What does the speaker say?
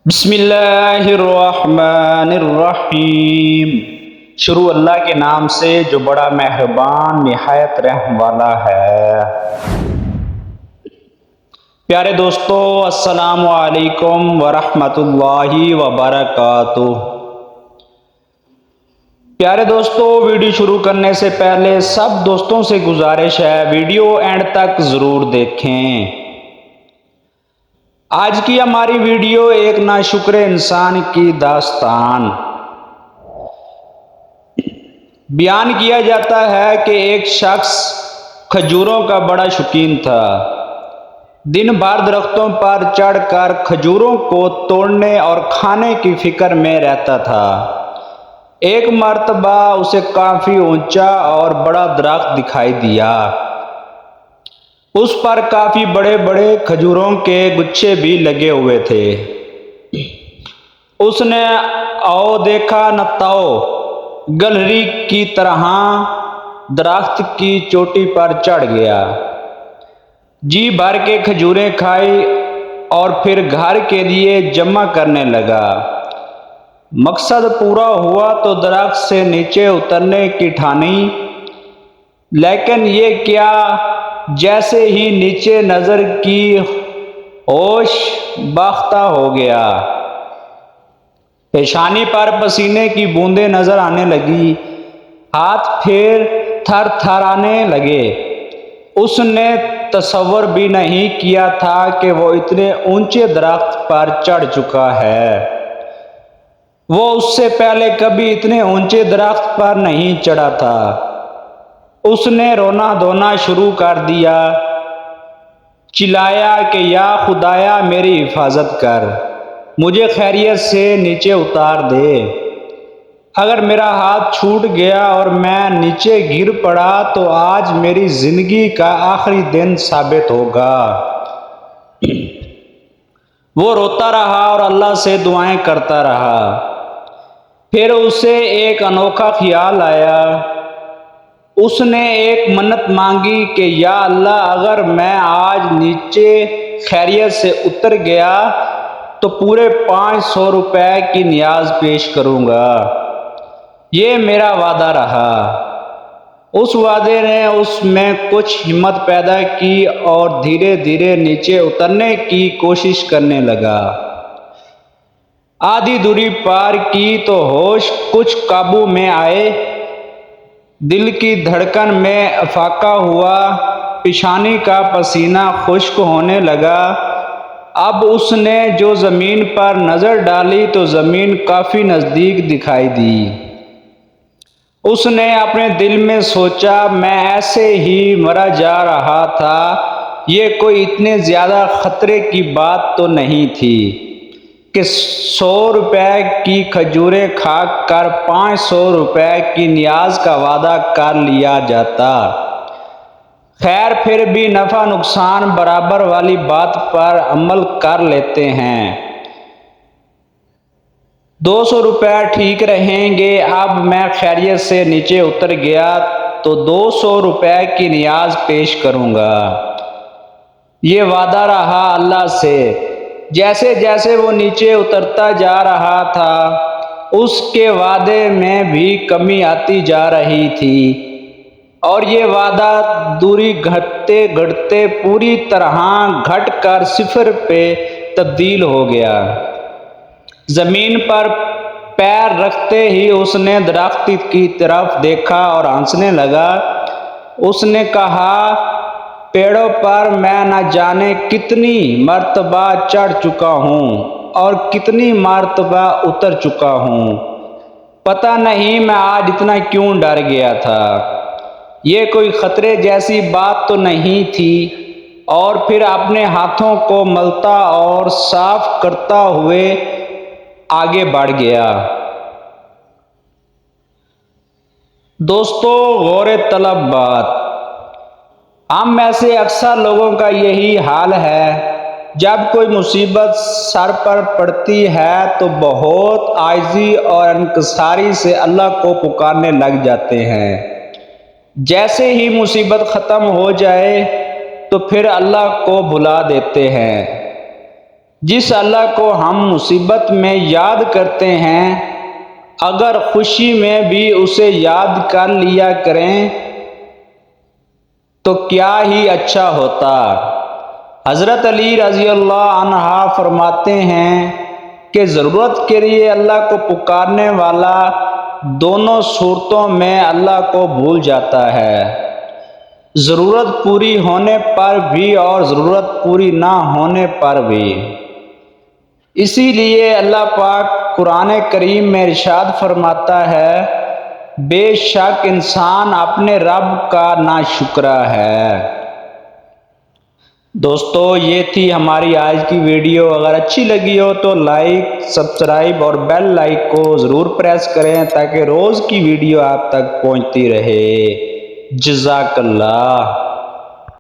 بسم اللہ الرحمن الرحیم۔ شروع اللہ کے نام سے جو بڑا مہربان نہایت رحم والا ہے۔ پیارے دوستو، السلام علیکم ورحمۃ اللہ وبرکاتہ۔ پیارے دوستو، ویڈیو شروع کرنے سے پہلے سب دوستوں سے گزارش ہے ویڈیو اینڈ تک ضرور دیکھیں۔ آج کی ہماری ویڈیو ایک ناشکر انسان کی داستان۔ بیان کیا جاتا ہے کہ ایک شخص کھجوروں کا بڑا شوقین تھا۔ دن بھر درختوں پر چڑھ کر کھجوروں کو توڑنے اور کھانے کی فکر میں رہتا تھا۔ ایک مرتبہ اسے کافی اونچا اور بڑا درخت دکھائی دیا۔ اس پر کافی بڑے بڑے کھجوروں کے گچھے بھی لگے ہوئے تھے۔ اس نے او دیکھا نہ تاؤ گلہری کی طرح درخت کی چوٹی پر چڑھ گیا۔ جی بھر کے کھجوریں کھائی اور پھر گھر کے لیے جمع کرنے لگا۔ مقصد پورا ہوا تو درخت سے نیچے اترنے کی ٹھانی، لیکن یہ کیا، جیسے ہی نیچے نظر کی ہوش باختہ ہو گیا۔ پیشانی پر پسینے کی بوندیں نظر آنے لگی، ہاتھ پیر تھر تھرانے لگے۔ اس نے تصور بھی نہیں کیا تھا کہ وہ اتنے اونچے درخت پر چڑھ چکا ہے۔ وہ اس سے پہلے کبھی اتنے اونچے درخت پر نہیں چڑھا تھا۔ اس نے رونا دھونا شروع کر دیا، چلایا کہ یا خدایا میری حفاظت کر، مجھے خیریت سے نیچے اتار دے۔ اگر میرا ہاتھ چھوٹ گیا اور میں نیچے گر پڑا تو آج میری زندگی کا آخری دن ثابت ہوگا۔ وہ روتا رہا اور اللہ سے دعائیں کرتا رہا۔ پھر اسے ایک انوکھا خیال آیا۔ اس نے ایک منت مانگی کہ یا اللہ، اگر میں آج نیچے خیریت سے اتر گیا تو پورے 500 روپے کی نیاز پیش کروں گا۔ یہ میرا وعدہ رہا۔ اس وعدے نے اس میں کچھ ہمت پیدا کی اور دھیرے دھیرے نیچے اترنے کی کوشش کرنے لگا۔ آدھی دوری پار کی تو ہوش کچھ قابو میں آئے۔ دل کی دھڑکن میں افاقہ ہوا، پیشانی کا پسینہ خشک ہونے لگا۔ اب اس نے جو زمین پر نظر ڈالی تو زمین کافی نزدیک دکھائی دی۔ اس نے اپنے دل میں سوچا، میں ایسے ہی مرا جا رہا تھا، یہ کوئی اتنے زیادہ خطرے کی بات تو نہیں تھی کہ 100 روپے کی کھجوریں کھا کر 500 روپے کی نیاز کا وعدہ کر لیا جاتا۔ خیر، پھر بھی نفع نقصان برابر والی بات پر عمل کر لیتے ہیں۔ 200 روپے ٹھیک رہیں گے۔ اب میں خیریت سے نیچے اتر گیا تو 200 روپے کی نیاز پیش کروں گا۔ یہ وعدہ رہا اللہ سے۔ جیسے جیسے وہ نیچے اترتا جا رہا تھا، اس کے وعدے میں بھی کمی آتی جا رہی تھی اور یہ وعدہ دوری گھٹتے گھٹتے پوری طرح گھٹ کر 0 پہ تبدیل ہو گیا۔ زمین پر پیر رکھتے ہی اس نے درخت کی طرف دیکھا اور ہنسنے لگا۔ اس نے کہا، پیڑوں پر میں نہ جانے کتنی مرتبہ چڑھ چکا ہوں اور کتنی مرتبہ اتر چکا ہوں، پتہ نہیں میں آج اتنا کیوں ڈر گیا تھا۔ یہ کوئی خطرے جیسی بات تو نہیں تھی۔ اور پھر اپنے ہاتھوں کو ملتا اور صاف کرتا ہوئے آگے بڑھ گیا۔ دوستو، غور طلب بات، ہم میں سے اکثر لوگوں کا یہی حال ہے۔ جب کوئی مصیبت سر پر پڑتی ہے تو بہت عاجزی اور انکساری سے اللہ کو پکارنے لگ جاتے ہیں۔ جیسے ہی مصیبت ختم ہو جائے تو پھر اللہ کو بھلا دیتے ہیں۔ جس اللہ کو ہم مصیبت میں یاد کرتے ہیں اگر خوشی میں بھی اسے یاد کر لیا کریں تو کیا ہی اچھا ہوتا۔ حضرت علی رضی اللہ عنہ فرماتے ہیں کہ ضرورت کے لیے اللہ کو پکارنے والا دونوں صورتوں میں اللہ کو بھول جاتا ہے، ضرورت پوری ہونے پر بھی اور ضرورت پوری نہ ہونے پر بھی۔ اسی لیے اللہ پاک قرآن کریم میں ارشاد فرماتا ہے بے شک انسان اپنے رب کا ناشکرا ہے۔ دوستو یہ تھی ہماری آج کی ویڈیو، اگر اچھی لگی ہو تو لائک، سبسکرائب اور بیل لائک کو ضرور پریس کریں تاکہ روز کی ویڈیو آپ تک پہنچتی رہے۔ جزاک اللہ۔